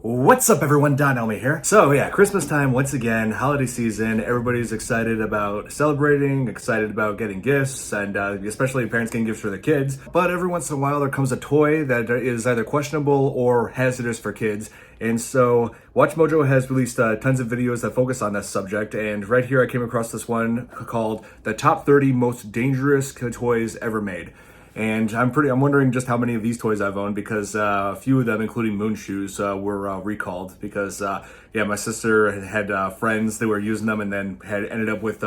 What's up everyone, Elmi here. So yeah, Christmas time once again, holiday season, everybody's excited about celebrating, excited about getting gifts, and especially parents getting gifts for their kids. But every once in a while there comes a toy that is either questionable or hazardous for kids. And so Watch Mojo has released tons of videos that focus on this subject, and right here I came across this one called The Top 30 Most Dangerous Toys Ever Made. And I'm wondering just how many of these toys I've owned, because a few of them, including moon shoes, were recalled because my sister had friends that were using them and then had ended up with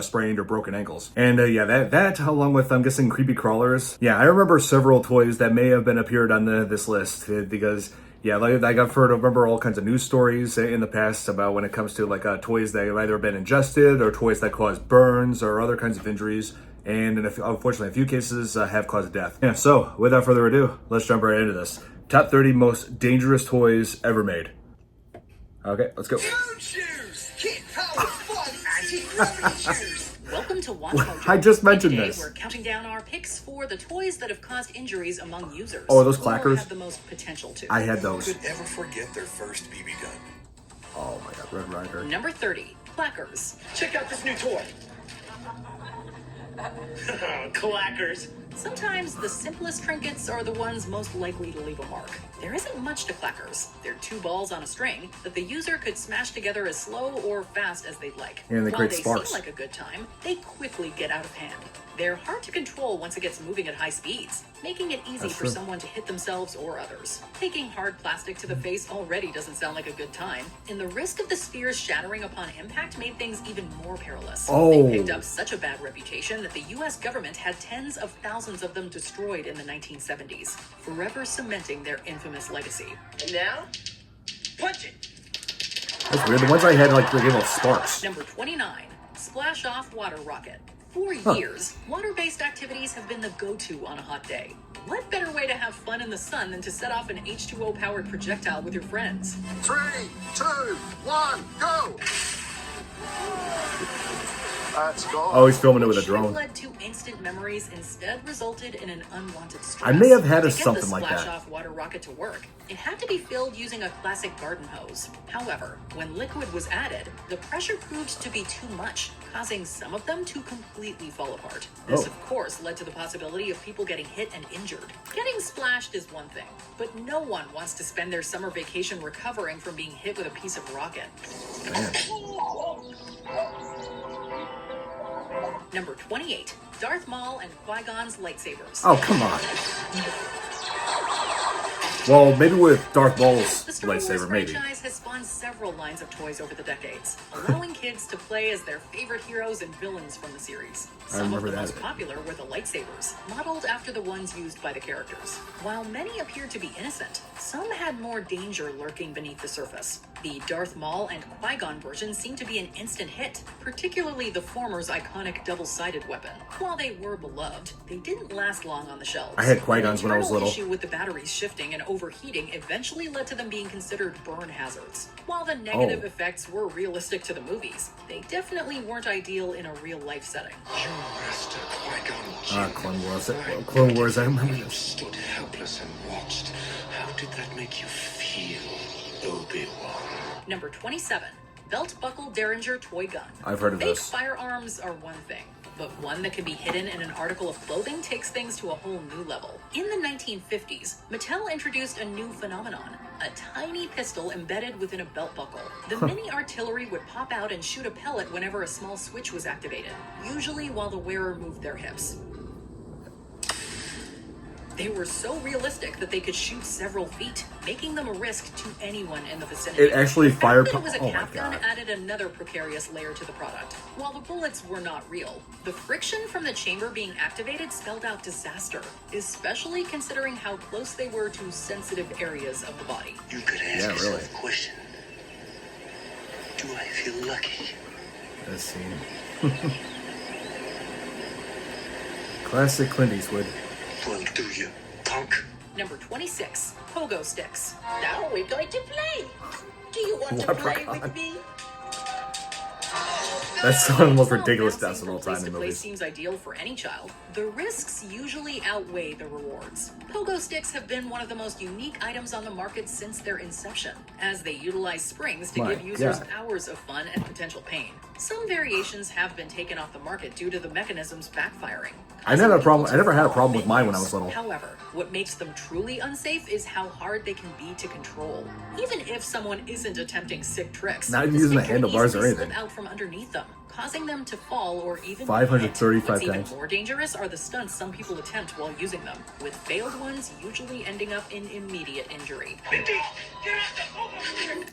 sprained or broken ankles. And that along with, I'm guessing, creepy crawlers. Yeah, I remember several toys that may have been appeared on this list because like I've remember all kinds of news stories in the past about when it comes to toys that have either been ingested or toys that cause burns or other kinds of injuries. And unfortunately, a few cases have caused death. Yeah, so without further ado, let's jump right into this. Top 30 most dangerous toys ever made. Okay, let's go. Moon shoes! Kid power fun anti-gravity shoes! Welcome to Watch Mojo. I just mentioned Today, this. We're counting down our picks for the toys that have caused injuries among users. Oh, are those clackers? Or have the most potential to. I had those. Who could ever forget their first BB gun? Oh my god, Red Ryder. Number 30, clackers. Check out this new toy! Clackers. Sometimes the simplest trinkets are the ones most likely to leave a mark. There isn't much to clackers. They're two balls on a string that the user could smash together as slow or fast as they'd like. And they While create they sparks. seem like a good time, they quickly get out of hand. They're hard to control once it gets moving at high speeds, making it easy That's for true. someone to hit themselves or others. Taking hard plastic to the face already doesn't sound like a good time, and the risk of the spheres shattering upon impact made things even more perilous. Oh. They picked up such a bad reputation that the US government had tens of thousands of them destroyed in the 1970s, forever cementing their infamous legacy. And now, punch it! That's weird. The ones I had they gave off sparks. Number 29, Splash Off Water Rocket. For years, water-based activities have been the go-to on a hot day. What better way to have fun in the sun than to set off an H2O-powered projectile with your friends? 3, 2, 1, go! Let's go. Oh, he's filming it with a Which should have drone. led to instant memories, instead resulted in an unwanted stress. I may have had To something get the like that. Splash-Off water rocket to work, it had to be filled using a classic garden hose. However, when liquid was added, the pressure proved to be too much, causing some of them to completely fall apart. This, Oh. of course, led to the possibility of people getting hit and injured. Getting splashed is one thing, but no one wants to spend their summer vacation recovering from being hit with a piece of rocket. Man. Number 28, Darth Maul and Qui-Gon's lightsabers. Oh, come on. Well, maybe with Darth Maul's The Star Wars lightsaber, maybe. franchise has spawned several lines of toys over the decades, allowing kids to play as their favorite heroes and villains from the series. Some of remember the that. most popular were the lightsabers, modeled after the ones used by the characters. While many appeared to be innocent, some had more danger lurking beneath the surface. The Darth Maul and Qui-Gon version seemed to be an instant hit, particularly the former's iconic double-sided weapon. While they were beloved, they didn't last long on the shelves. I had Qui-Gons when I was An internal little. issue with the batteries shifting and overheating eventually led to them being considered burn hazards. While the negative Oh. effects were realistic to the movies, they definitely weren't ideal in a real-life setting. Your master Qui-Gon Clone Wars. Clone Wars, I remember You this. stood helpless and watched. How did that make you feel, Obi-Wan? Number 27, Belt Buckle Derringer Toy Gun. I've heard of Fake this. firearms are one thing, but one that can be hidden in an article of clothing takes things to a whole new level. In the 1950s, Mattel introduced a new phenomenon, a tiny pistol embedded within a belt buckle. The mini artillery would pop out and shoot a pellet whenever a small switch was activated, usually while the wearer moved their hips. They were so realistic that they could shoot several feet, making them a risk to anyone in the vicinity. It actually The fact fired. that it was a Oh my cap gun god. added another precarious layer to the product. While the bullets were not real, the friction from the chamber being activated spelled out disaster, especially considering how close they were to sensitive areas of the body. You could ask Yeah, yourself really. a question. Do I feel lucky? This scene. Classic Clint Eastwood. Well, do you, punk? Number 26, pogo sticks. Now we're going to play. Do you want to play Leprechaun. with me? That's one of the most While ridiculous bouncing deaths of from all place time to in place movies. seems ideal for any child, the risks usually outweigh the rewards. Pogo sticks have been one of the most unique items on the market since their inception, as they utilize springs to My give users God. hours of fun and potential pain. Some variations have been taken off the market due to the mechanisms backfiring. I never had a causing problem. people I never to had a fall problem with mine when I mid-use. was little. However, what makes them truly unsafe is how hard they can be to control. Even if someone isn't attempting sick tricks, Not even the using the stick can handlebars or easily anything. slip out from underneath them, causing them to fall or even 535 hit. What's even times. more dangerous are the stunts some people attempt while using them, with failed ones usually ending up in immediate injury.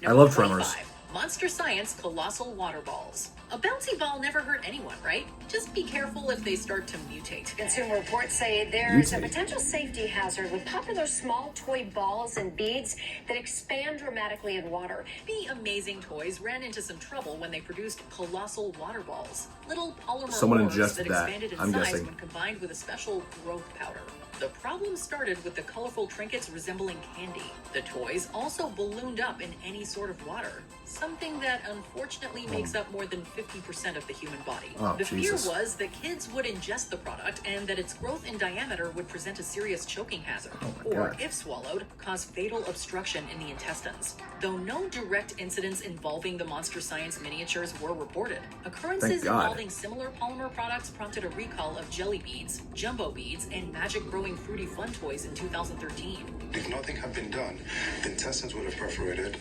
I love Tremors. 25. Monster Science Colossal Water Balls. A bouncy ball never hurt anyone, right? Just be careful if they start to mutate. Consumer reports say there's a Mutate. potential safety hazard with popular small toy balls and beads that expand dramatically in water. The Amazing Toys ran into some trouble when they produced colossal water balls, little polymer Someone ores ingested that that, expanded in I'm size guessing. when combined with a special growth powder. The problem started with the colorful trinkets resembling candy. The toys also ballooned up in any sort of water, something that unfortunately makes up more than 50% of the human body. Oh, The Jesus. fear was that kids would ingest the product and that its growth in diameter would present a serious choking hazard, Oh my or, God. if swallowed, cause fatal obstruction in the intestines. Though no direct incidents involving the Monster Science miniatures were reported, occurrences Thank God. involving similar polymer products prompted a recall of jelly beads, jumbo beads, and magic growing fruity fun toys in 2013. If nothing had been done, the intestines would have perforated,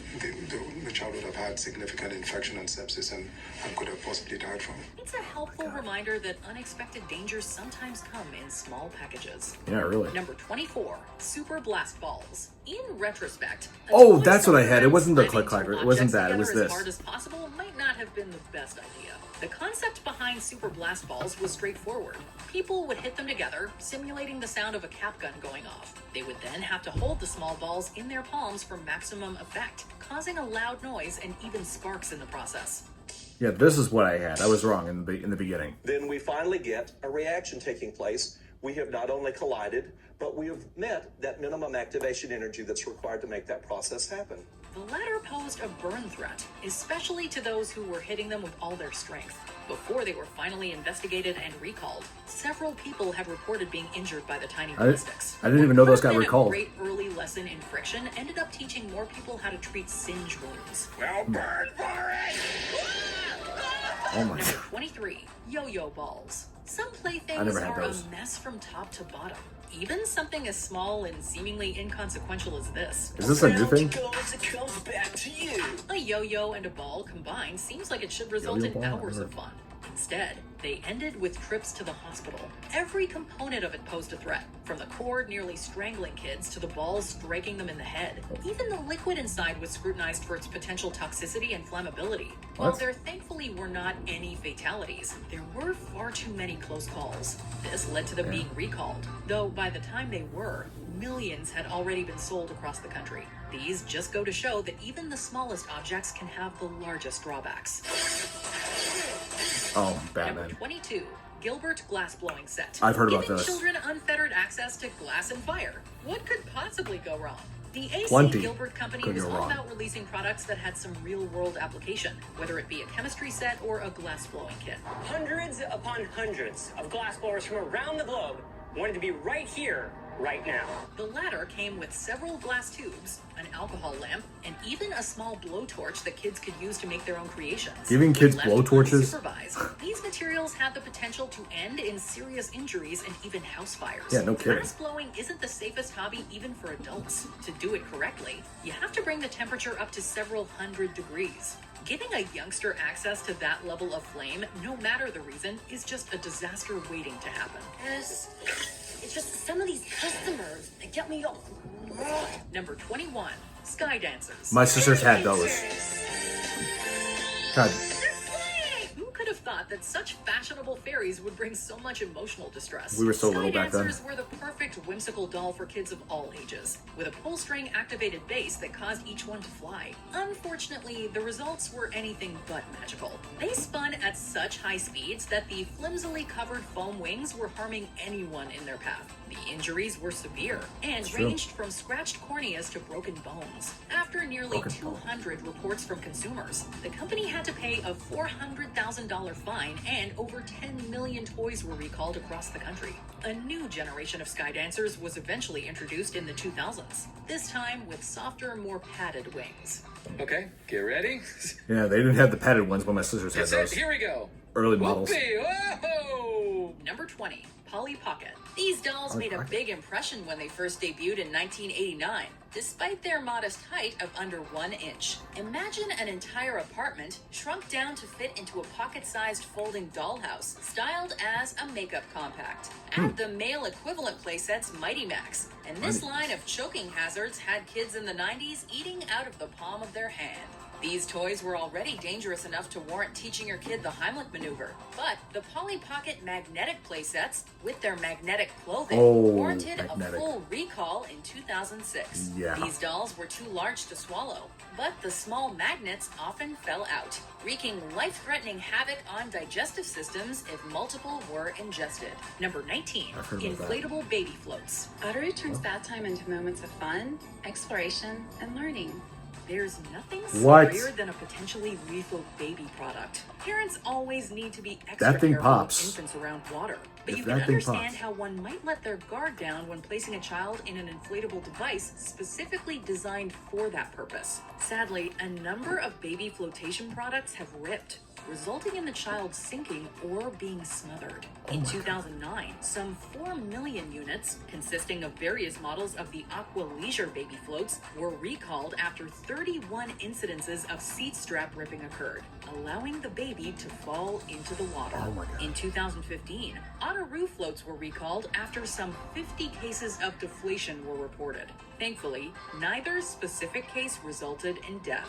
the child would have had significant infection and sepsis and could have possibly died from it. It's a helpful reminder that unexpected dangers sometimes come in small packages. Yeah, really. Number 24, Super Blast Balls. In retrospect, a Oh, toy that's what I had. It sometimes wasn't the slamming click clacker. two It wasn't objects that. It was together this. As hard as possible might not have been the best idea. The concept behind Super Blast Balls was straightforward. People would hit them together, simulating the sound of a cap gun going off. They would then have to hold the small balls in their palms for maximum effect, causing a loud noise and even sparks in the process. Yeah, this is what I had. I was wrong in the beginning. Then we finally get a reaction taking place. We have not only collided, but we have met that minimum activation energy that's required to make that process happen. The latter posed a burn threat, especially to those who were hitting them with all their strength. Before they were finally investigated and recalled, several people have reported being injured by the tiny ballistics. I didn't even know those What got had been recalled. A great early lesson in friction ended up teaching more people how to treat singe wounds. Well, burn for it! Oh my Number God. 23, yo-yo balls. Some I playthings never had are those. a mess from top to bottom. Even something as small and seemingly inconsequential as this. Is this a new thing? It comes back to you. A yo-yo and a ball combined seems like it should result Yo-yo in ball? hours of fun. Instead, they ended with trips to the hospital. Every component of it posed a threat, from the cord nearly strangling kids to the balls striking them in the head. Even the liquid inside was scrutinized for its potential toxicity and flammability. While What? there thankfully were not any fatalities, there were far too many close calls. This led to them being recalled, though by the time they were, millions had already been sold across the country. These just go to show that even the smallest objects can have the largest drawbacks. Oh, Number Batman. 22, Gilbert Glass Blowing Set. I've heard about Giving this. children unfettered access to glass and fire. What could possibly go wrong? The AC Plenty Gilbert Company could was go all wrong. about releasing products that had some real-world application, whether it be a chemistry set or a glass blowing kit. Hundreds upon hundreds of glass blowers from around the globe wanted to be right here, right now. The latter came with several glass tubes, an alcohol lamp, and even a small blowtorch that kids could use to make their own creations. Giving kids Left blowtorches? unsupervised, these materials had the potential to end in serious injuries and even house fires. Yeah, no kidding. Glass blowing isn't the safest hobby even for adults. To do it correctly, you have to bring the temperature up to several hundred degrees. Giving a youngster access to that level of flame, no matter the reason, is just a disaster waiting to happen. It's just some of these customers that get me all. Number 21, Sky Dancers. My sisters had those. God, Who could have thought thought that such fashionable fairies would bring so much emotional distress. We were so little back then. Sky Dancers were the perfect whimsical doll for kids of all ages, with a pull-string activated base that caused each one to fly. Unfortunately, the results were anything but magical. They spun at such high speeds that the flimsily covered foam wings were harming anyone in their path. The injuries were severe and ranged from scratched corneas to broken bones. After nearly 200 reports from consumers, the company had to pay a $400,000 fine, and over 10 million toys were recalled across the country. A new generation of Sky Dancers was eventually introduced in the 2000s, this time with softer, more padded wings. Okay, get ready. Yeah, they didn't have the padded ones when my sisters had That's it. those. Here we go. Early models. Whoopee, whoa! Number 20, Polly Pocket. These dolls made a big impression when they first debuted in 1989, despite their modest height of under 1 inch. Imagine an entire apartment shrunk down to fit into a pocket-sized folding dollhouse, styled as a makeup compact. Add the male equivalent playset's Mighty Max, and this line of choking hazards had kids in the 90s eating out of the palm of their hand. These toys were already dangerous enough to warrant teaching your kid the Heimlich maneuver, but the Polly Pocket magnetic playsets, with their magnetic clothing, warranted a full recall in 2006. Yeah. These dolls were too large to swallow, but the small magnets often fell out, wreaking life-threatening havoc on digestive systems if multiple were ingested. Number 19, inflatable baby floats. Uttery turns bath time into moments of fun, exploration, and learning. There's nothing What? scarier than a potentially lethal baby product. Parents always need to be extra That thing careful pops. with infants around water. But If you that can thing understand pops. how one might let their guard down when placing a child in an inflatable device specifically designed for that purpose. Sadly, a number of baby flotation products have ripped, resulting in the child sinking or being smothered. In 2009, some 4 million units, consisting of various models of the Aqua Leisure baby floats, were recalled after 31 incidences of seat strap ripping occurred, allowing the baby to fall into the water. Oh my God. In 2015, Otteroo floats were recalled after some 50 cases of deflation were reported. Thankfully, neither specific case resulted in death.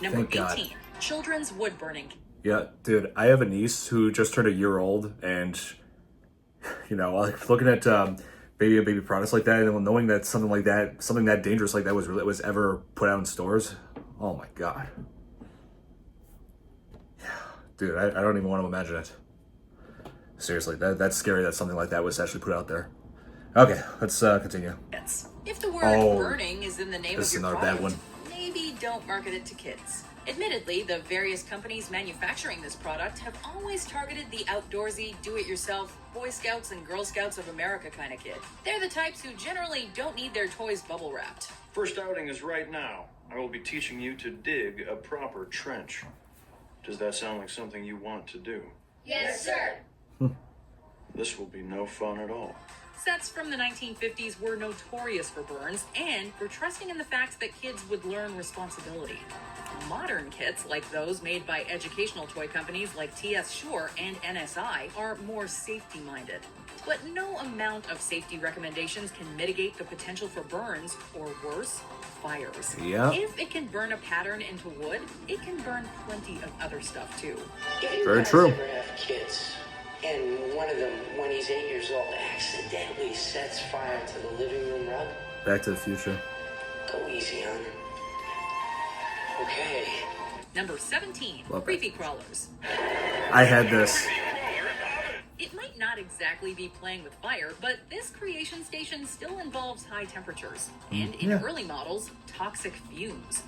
Number Thank God. 18, children's wood burning. Yeah, dude, I have a niece who just turned a year old, and you know, like looking at baby products like that, and knowing that something that dangerous like that was ever put out in stores. Oh my God. Yeah, dude, I don't even want to imagine it. Seriously, that's scary that something like that was actually put out there. Okay, let's continue. If the word burning is in the name this of is your another bad product, one. maybe don't market it to kids. Admittedly, the various companies manufacturing this product have always targeted the outdoorsy, do-it-yourself, Boy Scouts and Girl Scouts of America kind of kid. They're the types who generally don't need their toys bubble-wrapped. First outing is right now. I will be teaching you to dig a proper trench. Does that sound like something you want to do? Yes, sir. This will be no fun at all. Sets from the 1950s were notorious for burns and for trusting in the fact that kids would learn responsibility. Modern kits, like those made by educational toy companies like TS Shore and NSI, are more safety-minded. But no amount of safety recommendations can mitigate the potential for burns, or worse, fires. Yeah. If it can burn a pattern into wood, it can burn plenty of other stuff too. If you Very guys true. ever have kids, and one of them, when he's 8 years old, accidentally sets fire to the living room rug, Back to the Future. go easy on him. Okay. Number 17, Love creepy crawlers. I had this. It might not exactly be playing with fire, but this creation station still involves high temperatures, and in early models, toxic fumes.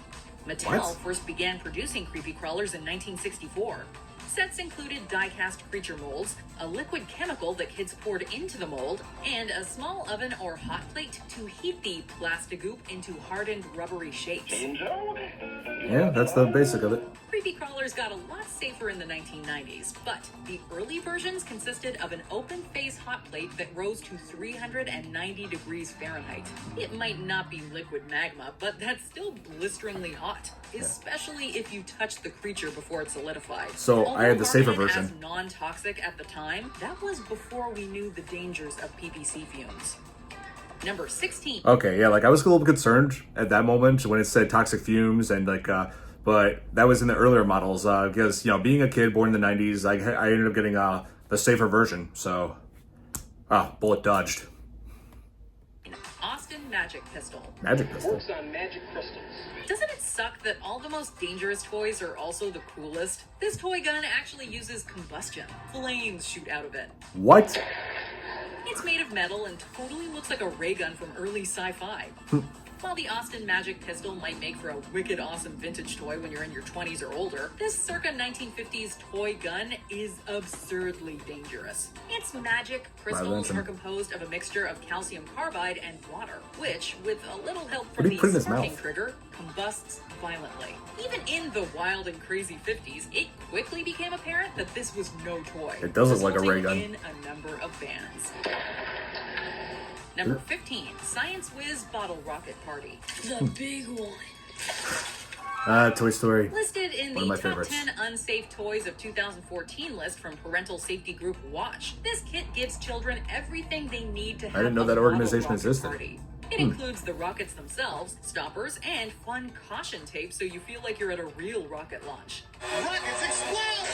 Mattel What? first began producing creepy crawlers in 1964. Sets included die-cast creature molds, a liquid chemical that kids poured into the mold, and a small oven or hot plate to heat the plastigoop into hardened rubbery shapes. Yeah, that's the basic of it. Creepy crawlers got a lot safer in the 1990s, but the early versions consisted of an open-face hot plate that rose to 390 degrees Fahrenheit. It might not be liquid magma, but that's still blisteringly hot, especially if you touch the creature before it solidified. So, I had the safer Although version. marketed as non-toxic at the time, that was before we knew the dangers of PPC fumes. Number 16. Okay, yeah, like I was a little concerned at that moment when it said toxic fumes and like but that was in the earlier models because, you know, being a kid born in the 90s, I ended up getting the safer version. So, bullet dodged. Austin Magic Pistol. Magic pistol. Works on magic crystals. Doesn't it suck that all the most dangerous toys are also the coolest? This toy gun actually uses combustion. Flames shoot out of it. What? It's made of metal and totally looks like a ray gun from early sci-fi. While the Austin Magic Pistol might make for a wicked awesome vintage toy when you're in your 20s or older, this circa 1950s toy gun is absurdly dangerous. Its magic crystals are composed of a mixture of calcium carbide and water, which, with a little help from the sparking trigger, combusts violently. Even in the wild and crazy 50s, it quickly became apparent that this was no toy. It does look like a ray gun. In a number of bans. Number 15, Science Whiz Bottle Rocket Party. The big one. Toy Story. Listed in One of the my top favorites. 10 unsafe toys of 2014 list from parental safety group Watch. This kit gives children everything they need to have I didn't know a that bottle organization rocket existed. party. It includes the rockets themselves, stoppers, and fun caution tape so you feel like you're at a real rocket launch. Rockets explode!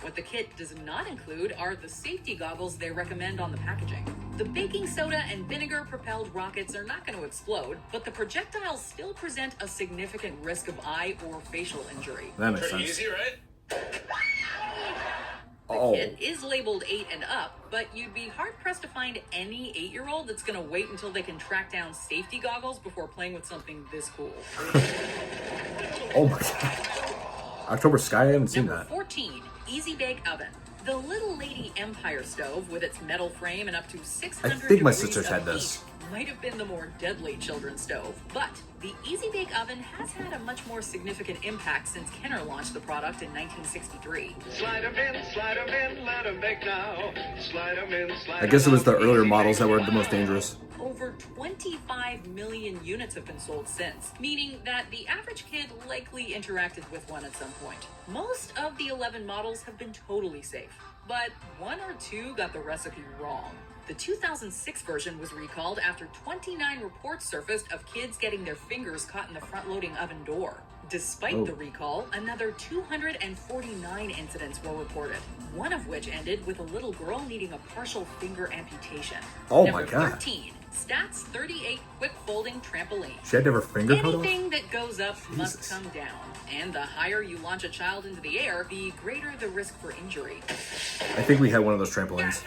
What the kit does not include are the safety goggles they recommend on the packaging. The baking soda and vinegar propelled rockets are not going to explode, but the projectiles still present a significant risk of eye or facial injury. That makes sense. Easy, right? The kit is labeled 8 and up, but you'd be hard-pressed to find any 8-year-old that's going to wait until they can track down safety goggles before playing with something this cool. Oh my god. October Sky, I haven't seen Number that. 14, Easy Bake Oven. The Little Lady Empire stove with its metal frame and up to 600 I think my degrees sisters had of this. heat might have been the more deadly children's stove, but the Easy Bake Oven has had a much more significant impact since Kenner launched the product in 1963. Slide 'em in, let 'em bake now. Slide 'em in, slide 'em I guess it was the out. earlier models that were the most dangerous. Over 25 million units have been sold since, meaning that the average kid likely interacted with one at some point. Most of the 11 models have been totally safe, but one or two got the recipe wrong. The 2006 version was recalled after 29 reports surfaced of kids getting their fingers caught in the front-loading oven door. Despite the recall, another 249 incidents were reported, one of which ended with a little girl needing a partial finger amputation. Oh Number my god. 13, Stats 38 quick folding trampoline. She had to have her finger cut off? Anything that goes up must Jesus. come down, and the higher you launch a child into the air, the greater the risk for injury. I think we had one of those trampolines.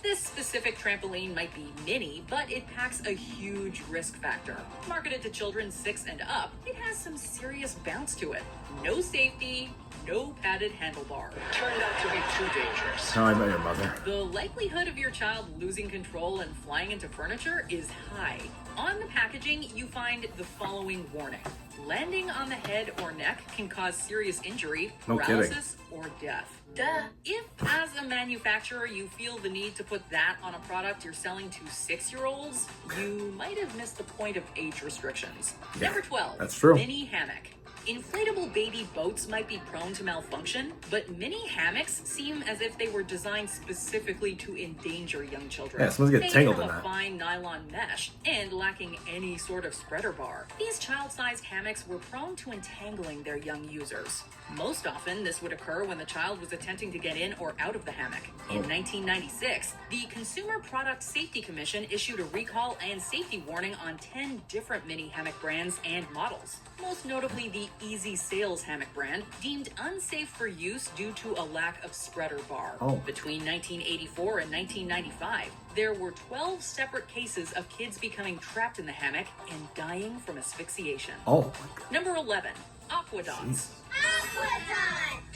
This specific trampoline might be mini, but it packs a huge risk factor. Marketed to children 6 and up, it has some serious bounce to it. No safety, no padded handlebar. Turned out to be too dangerous. How I Met Your Mother. The likelihood of your child losing control and flying into furniture is high. On the packaging, you find the following warning. Landing on the head or neck can cause serious injury, No kidding. paralysis, or death. Duh. If, as a manufacturer, you feel the need to put that on a product you're selling to 6-year-olds, you might have missed the point of age restrictions. Yeah, Number 12. that's true. Mini hammock. Inflatable baby boats might be prone to malfunction, but mini hammocks seem as if they were designed specifically to endanger young children. Yeah, someone's getting Made tangled from in a that. fine nylon mesh and lacking any sort of spreader bar. These child-sized hammocks were prone to entangling their young users. Most often, this would occur when the child was attempting to get in or out of the hammock. In 1996, the Consumer Product Safety Commission issued a recall and safety warning on 10 different mini hammock brands and models. Most notably, the Easy Sales hammock brand, deemed unsafe for use due to a lack of spreader bar. Between 1984 and 1995, there were 12 separate cases of kids becoming trapped in the hammock and dying from asphyxiation. Oh my god. Number 11, Aqua Dots.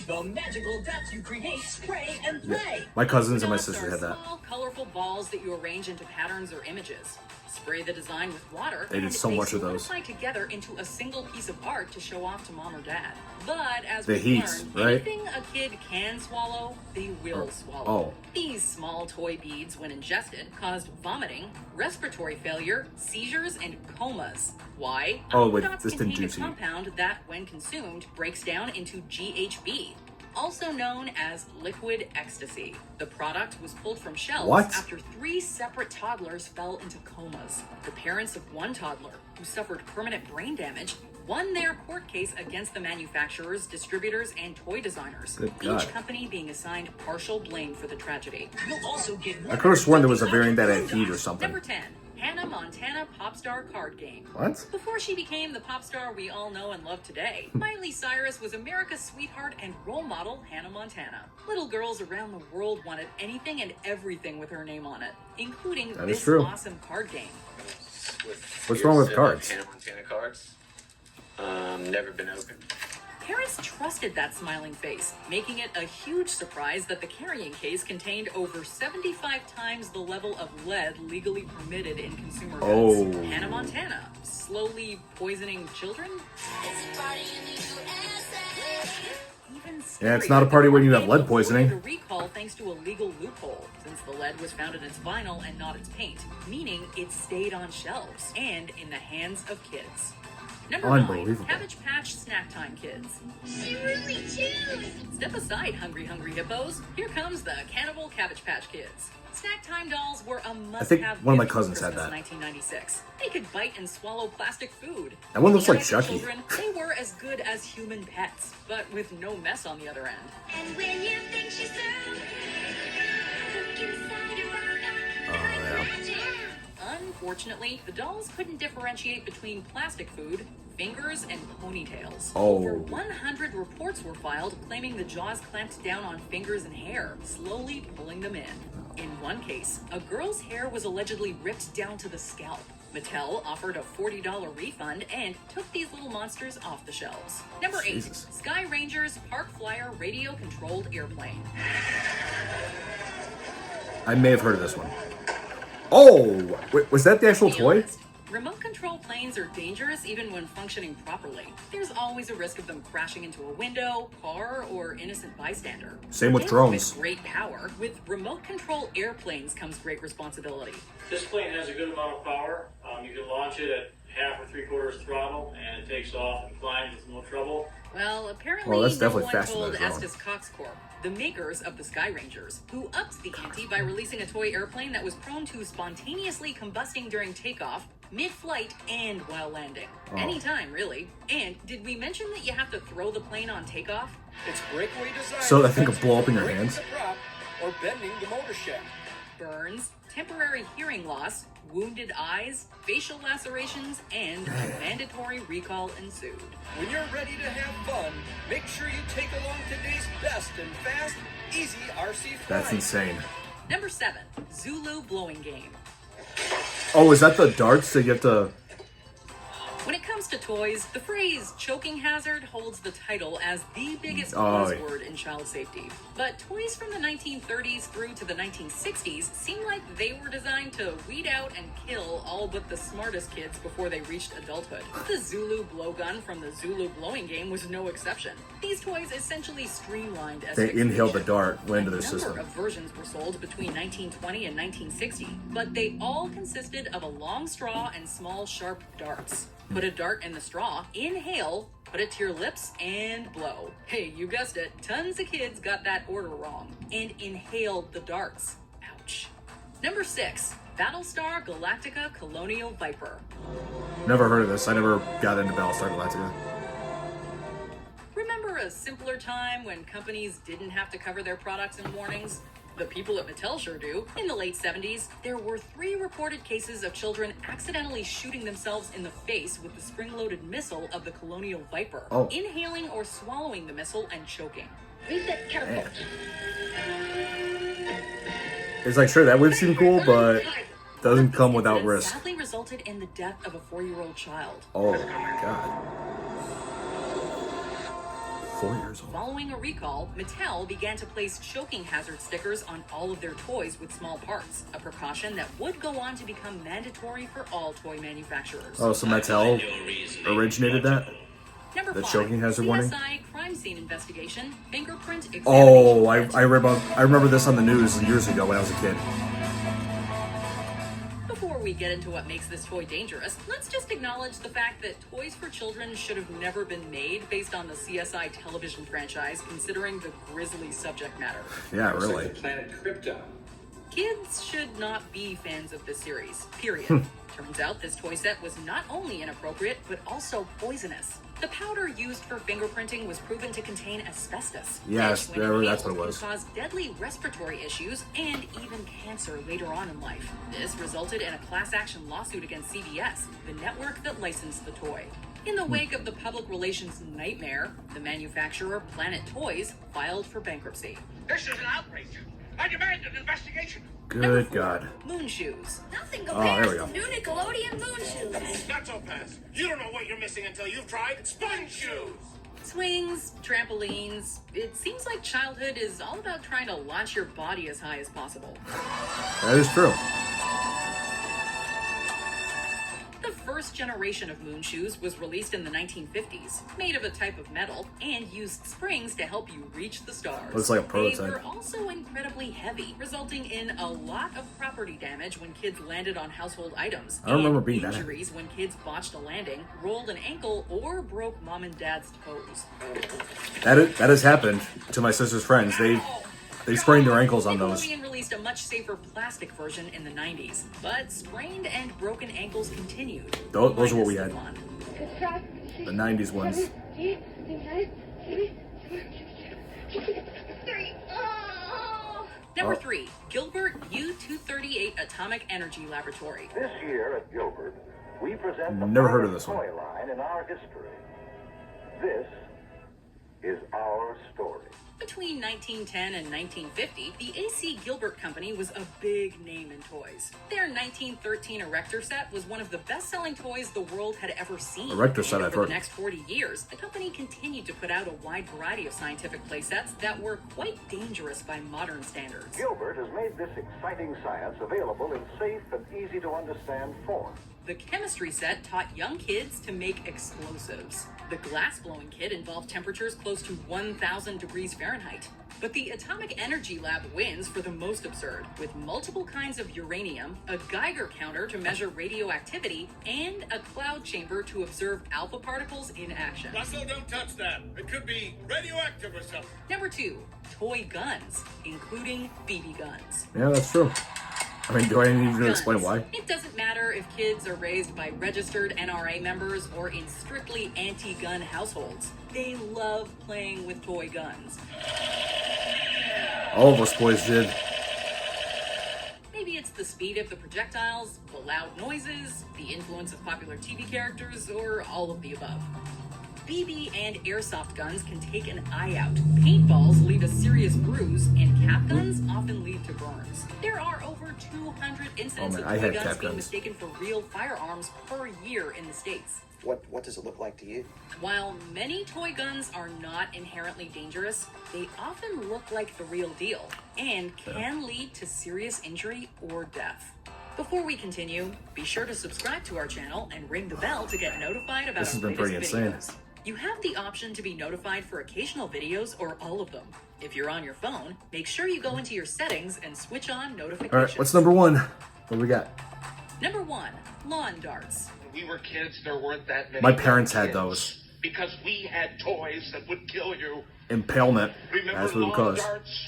The magical dots you create, spray, and play. My cousins and my Dots sister are had that. Small, colorful balls that you arrange into patterns or images. Spray the design with water. They did and so much of those. solidify together into a single piece of art to show off to mom or dad. But as The we've heat, learned, right? anything a kid can swallow, they will swallow. Oh. These small toy beads, when ingested, caused vomiting, respiratory failure, seizures, and comas. Why? Oh, Aqua wait, Dots this didn't contain a juicy. compound that, when consumed, breaks down into GHB. also known as liquid ecstasy. The product was pulled from shelves What? after 3 separate toddlers fell into comas. The parents of one toddler, who suffered permanent brain damage, won their court case against the manufacturers, distributors, and toy designers. Good God. Each company being assigned partial blame for the tragedy. You'll also get I could have sworn there was a variant that had heat or something. Number 10. Hannah Montana Pop Star Card Game. What? Before she became the pop star we all know and love today, Miley Cyrus was America's sweetheart and role model Hannah Montana. Little girls around the world wanted anything and everything with her name on it, including That is this true. awesome card game. What's wrong with cards? Hannah Montana cards. Never been opened. Parents trusted that smiling face, making it a huge surprise that the carrying case contained over 75 times the level of lead legally permitted in consumer goods. Oh. Hannah Montana, slowly poisoning children? Even Yeah, it's not a party when you have lead scarier, poisoning. avoided a recall thanks to a legal loophole, since the lead was found in its vinyl and not its paint, meaning it stayed on shelves and in the hands of kids. Number 9, Unbelievable. Cabbage Patch Snack Time Kids. She really chews. Step aside, hungry hippos. Here comes the Cannibal Cabbage Patch Kids. Snack time dolls were a must-have. think one of my gift for cousins had Christmas that. in 1996. They could bite and swallow plastic food. That one looks To like the Chucky. children, they were as good as human pets, but with no mess on the other end. And when you think she's through, look inside her Unfortunately, the dolls couldn't differentiate between plastic food, fingers, and ponytails. Oh. Over 100 reports were filed claiming the jaws clamped down on fingers and hair, slowly pulling them in. In one case, a girl's hair was allegedly ripped down to the scalp. Mattel offered a $40 refund and took these little monsters off the shelves. Number 8, Jesus. Sky Ranger's Park Flyer radio-controlled airplane. I may have heard of this one. Oh, wait, was that the actual Be toy? honest, remote control planes are dangerous even when functioning properly. There's always a risk of them crashing into a window, car, or innocent bystander. Same with They drones. With great power, with remote control airplanes comes great responsibility. This plane has a good amount of power. You can launch it at half or 3/4 throttle, and it takes off and climbs with no trouble. Well, apparently Well, that's no definitely one faster than told a drone. Estes Cox Corp, the makers of the Sky Rangers, who upped the ante by releasing a toy airplane that was prone to spontaneously combusting during takeoff, mid-flight, and while landing. Oh. Anytime, really. And did we mention that you have to throw the plane on takeoff? It's breakaway design. So that thing could blow up in your breaking hands? the prop or bending the motor shaft. Burns, temporary hearing loss, wounded eyes, facial lacerations, and a mandatory recall ensued. When you're ready to have fun, make sure you take along today's best and fast, easy RC flight. That's insane. Number 7, Zulu blowing game. Oh, is that the darts that you have to... When it comes to toys, the phrase choking hazard holds the title as the biggest Oh, yeah. buzzword in child safety. But toys from the 1930s through to the 1960s seem like they were designed to weed out and kill all but the smartest kids before they reached adulthood. The Zulu blowgun from the Zulu blowing game was no exception. These toys essentially streamlined They inhaled the asphyxiation. dart, went into their A number system. of versions were sold between 1920 and 1960, but they all consisted of a long straw and small sharp darts. Put a dart in the straw, inhale, put it to your lips, and blow. Hey, you guessed it, tons of kids got that order wrong and inhaled the darts. Ouch. Number 6, Battlestar Galactica Colonial Viper. Never heard of this. I never got into Battlestar Galactica. Remember a simpler time when companies didn't have to cover their products in warnings? The people at Mattel sure do. In the late 70s, there were 3 reported cases of children accidentally shooting themselves in the face with the spring-loaded missile of the Colonial Viper, Oh. inhaling or swallowing the missile and choking. Reset catapult. It's like, sure, that would seem cool, but doesn't come without Incident risk. sadly resulted in the death of a 4-year-old child. Oh my god. 4 years old. Following a recall, Mattel began to place choking hazard stickers on all of their toys with small parts, a precaution that would go on to become mandatory for all toy manufacturers. Oh, so Mattel originated that? Number The 5, choking hazard warning? CSI crime scene investigation, fingerprint examination. Oh, I remember this on the news years ago when I was a kid. Before we we get into what makes this toy dangerous, let's just acknowledge the fact that toys for children should have never been made based on the CSI television franchise, considering the grisly subject matter. Yeah, really. Like the planet Krypton. Kids should not be fans of this series, period. Turns out this toy set was not only inappropriate, but also poisonous. The powder used for fingerprinting was proven to contain asbestos. Yes, which, when that's what it inhaled, was. can cause deadly respiratory issues and even cancer later on in life. This resulted in a class action lawsuit against CBS, the network that licensed the toy. In the wake of the public relations nightmare, the manufacturer Planet Toys filed for bankruptcy. This is an outrage. I demand an investigation. Good God. Moon shoes. Nothing Oh, there compares we go. to new Nickelodeon moon shoes. Not so fast. You don't know what you're missing until you've tried sponge shoes. Swings, trampolines. It seems like childhood is all about trying to launch your body as high as possible. That is true. The first generation of moon shoes was released in the 1950s, made of a type of metal, and used springs to help you reach the stars. Looks like a prototype. They were also incredibly heavy, resulting in a lot of property damage when kids landed on household items. I don't remember and being that injuries when kids botched a landing, rolled an ankle, or broke mom and dad's toes. That has happened to my sister's friends. They sprained their ankles on those. Nickelodeon released a much safer plastic version in the 90s, but sprained and broken ankles continued. Those are what we had. Good try. The 90s ones. 3. Oh. Number 3, Gilbert U-238 Atomic Energy Laboratory. This year at Gilbert, we present the Never heard of finest this one. toy line in our history. This is our story. Between 1910 and 1950, the A.C. Gilbert Company was a big name in toys. Their 1913 Erector set was one of the best-selling toys the world had ever seen. Erector set, And I've over heard. the next 40 years, the company continued to put out a wide variety of scientific playsets that were quite dangerous by modern standards. Gilbert has made this exciting science available in safe and easy-to-understand form. The chemistry set taught young kids to make explosives. The glass-blowing kit involved temperatures close to 1,000 degrees Fahrenheit. But the Atomic Energy Lab wins for the most absurd, with multiple kinds of uranium, a Geiger counter to measure radioactivity, and a cloud chamber to observe alpha particles in action. Russell, don't touch that. It could be radioactive or something. Number 2, toy guns, including BB guns. Yeah, that's true. I mean, do I need to Guns. explain why? It doesn't matter if kids are raised by registered NRA members or in strictly anti-gun households. They love playing with toy guns. All of us boys did. Maybe it's the speed of the projectiles, the loud noises, the influence of popular TV characters, or all of the above. BB and airsoft guns can take an eye out. Paintballs leave a serious bruise, and cap guns often lead to burns. There are over 200 incidents man, of I toy had guns cap being guns. mistaken for real firearms per year in the States. What does it look like to you? While many toy guns are not inherently dangerous, they often look like the real deal and can lead to serious injury or death. Before we continue, be sure to subscribe to our channel and ring the bell to get notified about This has our been pretty latest insane. videos. You have the option to be notified for occasional videos or all of them. If you're on your phone, make sure you go into your settings and switch on notifications. All right, what's number 1? What do we got? Number 1, lawn darts. When we were kids, there weren't that many. My parents had kids. those. Because we had toys that would kill you. Impalement. Remember That's what it lawn was. darts?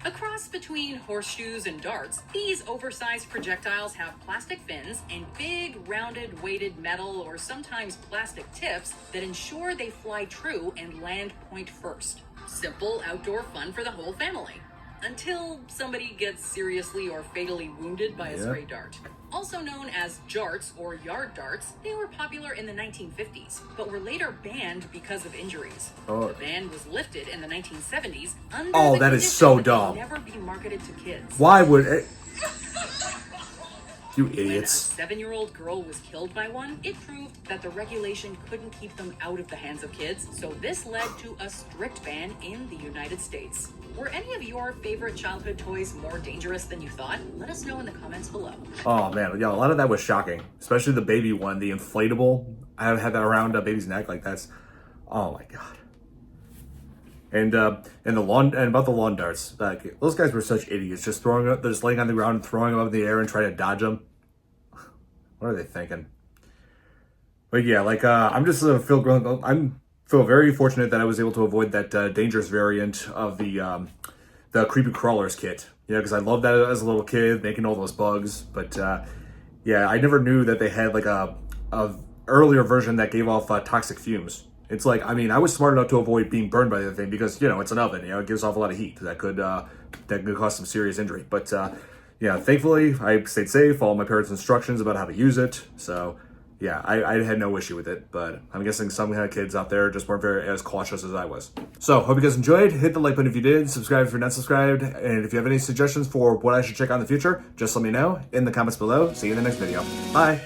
A cross between horseshoes and darts, these oversized projectiles have plastic fins and big, rounded, weighted metal or sometimes plastic tips that ensure they fly true and land point first. Simple outdoor fun for the whole family. Until somebody gets seriously or fatally wounded by a Yeah. stray dart. Also known as jarts or yard darts, they were popular in the 1950s, but were later banned because of injuries. Oh. The ban was lifted in the 1970s under Oh, the that is condition so that they dumb. never be marketed to kids. Why would it? You When a idiots. 7-year-old girl was killed by one, it proved that the regulation couldn't keep them out of the hands of kids, so this led to a strict ban in the United States. Were any of your favorite childhood toys more dangerous than you thought? Let us know in the comments below. Oh man, yeah, a lot of that was shocking. Especially the baby one, the inflatable. I have had that around a baby's neck, like that's, oh my god. And the lawn, and about the lawn darts, like those guys were such idiots, just throwing up, just laying on the ground and throwing them up in the air and trying to dodge them. What are they thinking? But yeah, like I'm just feel very fortunate that I was able to avoid that dangerous variant of the creepy crawlers kit. Yeah, because I loved that as a little kid, making all those bugs. But yeah, I never knew that they had like a earlier version that gave off toxic fumes. It's like, I mean, I was smart enough to avoid being burned by the thing because, you know, it's an oven. You know, it gives off a lot of heat that could cause some serious injury. But yeah, thankfully, I stayed safe, followed my parents' instructions about how to use it. So yeah, I had no issue with it. But I'm guessing some kids out there just weren't very as cautious as I was. So hope you guys enjoyed. Hit the like button if you did. Subscribe if you're not subscribed. And if you have any suggestions for what I should check out in the future, just let me know in the comments below. See you in the next video. Bye.